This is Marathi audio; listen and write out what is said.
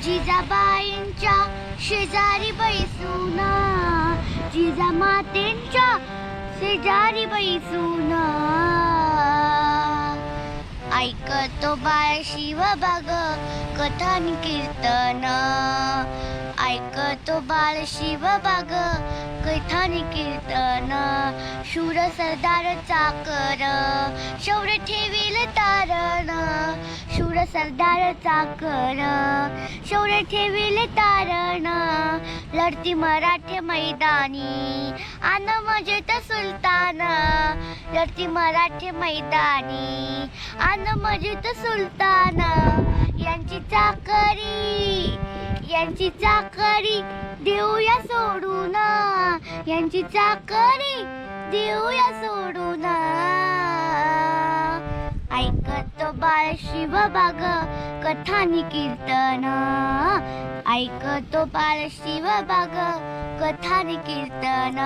जिजाबाईंच्या शेजारी बैसून, जिजामातेंच्या शेजारी बैसून, ऐकतो बाळ शिवबाग कथा नि कीर्तन, ऐकतो बाळ शिवबाग कथा नि कीर्तन. शूर सरदार चाकर शौर्य ठेवील तारण, शूर सरदार चाकर शौर्य ठेवील तारण. लढती मराठे मैदानी आन मजेत सुलतान, लढती मराठे मैदानी आन मजेत सुलतान. यांची चाकरी देऊया सोडून, यांची चाकरी देऊया सोडून. ऐकतो बाळ शिवबाग कथा नि कीर्तन, ऐकतो बाळ शिवबाग कथा नि कीर्तन.